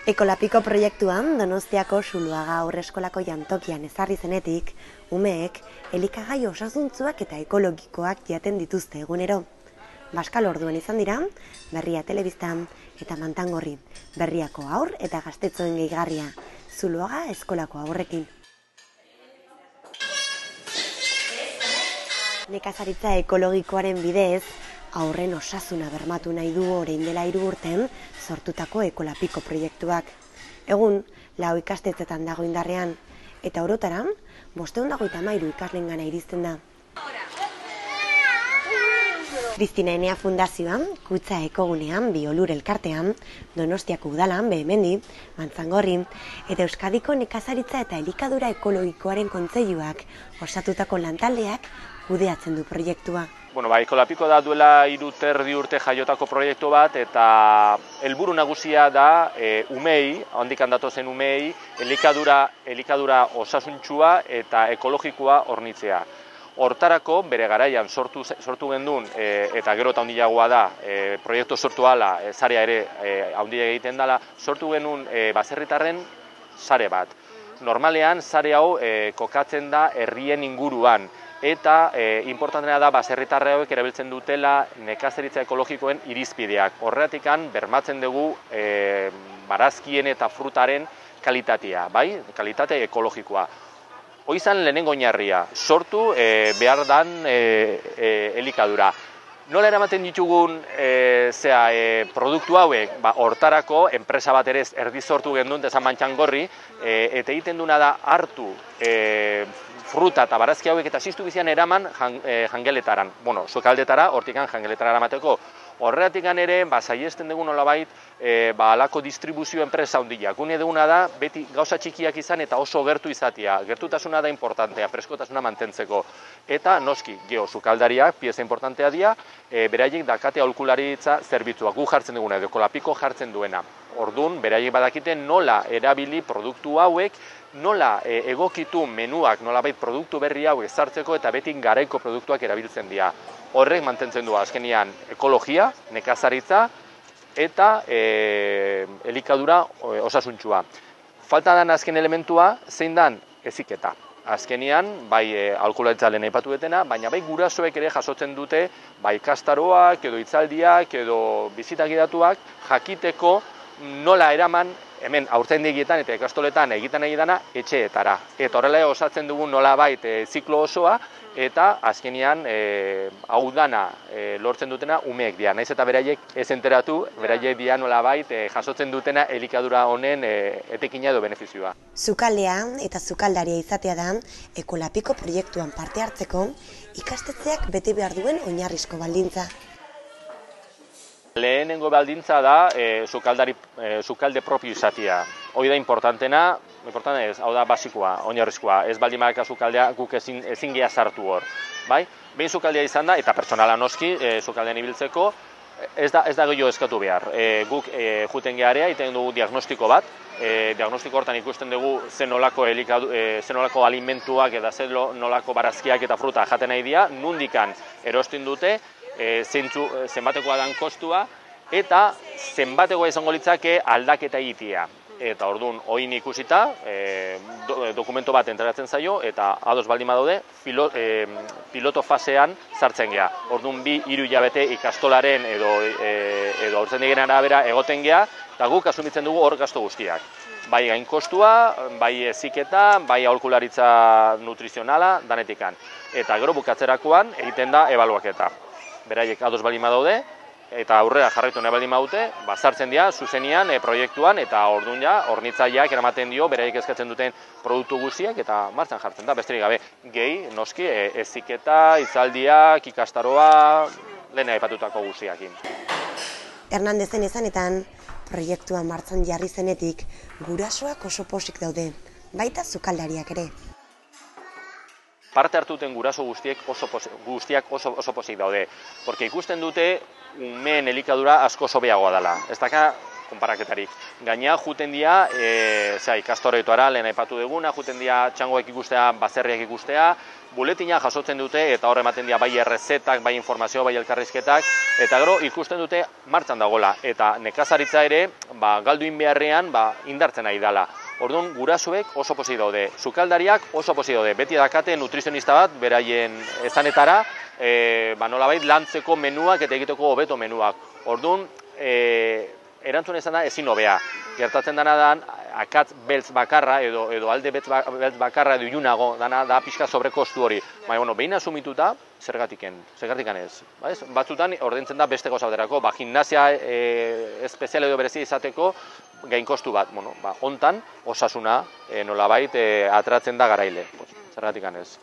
Ekolapiko proiektuan Donostiako Zuloaga Haurreskolako jantokian ezarri zenetik, umeek elikagai osasuntsuak eta ekologikoak jaten dituzte egunero. Baskal orduan izan dira, Berria Telebistan eta Mantangorri, Berriako haur eta gaztetxoen gehigarria, Zuloaga eskolako haurrekin. Nekazaritza ekologikoaren bidez, haurren osasuna bermatu nahi du orain dela 3 urten sortutako Ekolapiko proiektuak. Egun, 4 ikastetxetan dago indarrean, eta orotara 553 ikaslengana iristen da. Kristina Enea Fundazioan, Kutxa Ekogunean, Biolur elkartean, Donostiako udalan, Behemendi, Mantzangorri, eta Euskadiko nekazaritza eta elikadura ekologikoaren kontseiluak osatutako lantaldeak kudeatzen du proiektua. Ekolapiko da duela 3 urte jaiotako proiektu bat, eta helburu nagusia da umei, handik datozen umei, elikadura osasuntsua eta ekologikoa hornitzea. Hortarako, bere garaian sortu gendun, eta gero eta handiagoa da, proiektu sortu ala, sarea ere handia egiten dela, sortu genuen baserritarren sare bat. Normalean, sare hau kokatzen da herrien inguruan, eta importantena da baserritar hauek erabiltzen dutela nekazaritza ekologikoen irizpideak. Horretikan bermatzen dugu barazkien eta frutaren kalitatea, bai? Kalitate ekologikoa. Hoi izan lehenengo oinarria, sortu behar dan elikadura. Nola eramaten ditugun produktu hauek, hortarako enpresa bat ere erdi sortu gendun, esan Mantzangorri, eta egiten duna da hartu fruta eta barazki hauek eta ziztu bizian eraman jangeletaran. Sukaldetara, hortikan jangeletara eramateko. Horretikan ere, saiesten dugu nolabait, alako distribuzio enpresa handiak. Gune duguna da, beti gauza txikiak izan eta oso gertu izatea. Gertutasuna da importantea, freskotasuna mantentzeko. Eta noski, sukaldariak, pieza importantea dira, beraiek dakate aholkularitza zerbitzua. Gu jartzen duguna, Ekolapiko jartzen duena. Orduan, beraiek badakite nola erabili produktu hauek, nola egokitu menuak, nolabait produktu berri hauek sartzeko eta beti garaiko produktuak erabiltzen dira. Horrek mantentzen du azkenean ekologia, nekazaritza eta elikadura osasuntsua. Falta den azken elementua zein den heziketa. Azkenean, bai aholkularitza lehen aipatu detena, baina bai gurasoek ere jasotzen dute bai ikastaroak edo hitzaldiak edo bisita gidatuak jakiteko nola eraman hemen haurtzaindegietan eta ikastoletan egiten nahi dana etxeetara. Eta horrela osatzen dugu nolabait ziklo osoa eta azkenean hau dana lortzen dutena umeek dira. Naiz eta beraiek ez enteratu, beraiek dira nolabait jasotzen dutena elikadura honen etekina edo benefizioa. Sukaldea eta sukaldaria izatea da Ekolapiko proiektuan parte hartzeko ikastetxeak bete behar duen oinarrizko baldintza. Lehenengo baldintza da sukalde propio izatea. Hoi da importantena ez, hau da basikoa, oinarrizkoa. Ez baldin badaka sukaldea guk ezin geha sartu hor. Behin sukaldea izan da, eta pertsonala noski sukaldean ibiltzeko, ez da gehiago eskatu behar. Guk juten gearea, egiten dugu diagnostiko bat, diagnostiko hortan ikusten dugu zen nolako alimentuak eta zen nolako barazkiak eta fruta jaten nahi dira, nundikan erosten dute, zenbatekoa dan kostua, eta zenbatekoa izango litzake aldaketa egitea. Eta orduan, oin ikusita, dokumento bat entregatzen zaio, eta ados baldin badaude, piloto fasean sartzen gea. Orduan, 2-3 hilabete ikastolaren edo haurtzaindegien arabera egoten gea, eta guk asumitzen dugu hor gastu guztiak. Bai gain kostua, bai heziketa, bai aholkularitza nutrizionala, danetikan. Eta gero bukatzerakoan egiten da ebaluaketa. Beraiek ados baldin badaude, eta aurrera jarraitu nahi baldin badute, sartzen dira zuzenian proiektuan eta orduan ja hornitzaileak eramaten dio beraiek eskatzen duten produktu guztiak eta martxan jartzen da, besterik gabe. Gehi, noski, heziketa, hitzaldiak, ikastaroa, lehen aipatutako guztiakin. Hernandezen esanetan, proiektua martxan jarri zenetik, gurasoak oso pozik daude, baita sukaldariak ere. Parte hartuten guraso guztiak oso pozik daude. Porque ikusten dute umeen elikadura asko sobeagoa dela. Ez daka konparaketarik. Gainea, juten dira, ikastoretuara lehen aipatu duguna, juten dira txangoek ikustea, baserriak ikustea, buletina jasotzen dute, eta hor ematen dira bai errezetak, bai informazio, bai elkarrizketak, eta gero ikusten dute martxan dagoela, eta nekazaritza ere, galduin beharrean, indartzen ari dela. Orduan, gurasoek oso pozik daude, sukaldariak oso pozik daude, beti dakate nutrizionista bat, beraien ezanetara, nolabait lantzeko menuak eta egiteko hobeto menuak. Orduan, erantzun ezan da ezin hobea. Gertatzen dena da, akatz beltz bakarra edo alde beltz bakarra edo ilunago dana da pixka sobrekostu hori. Baina, behin asumituta, zergatikan ez. Batzutan, ordaintzen da beste gauza baterako, gimnasia espezial edo berezi izateko gainkostu bat. Hontan, osasuna nolabait atratzen da garaile. Zergatikan ez.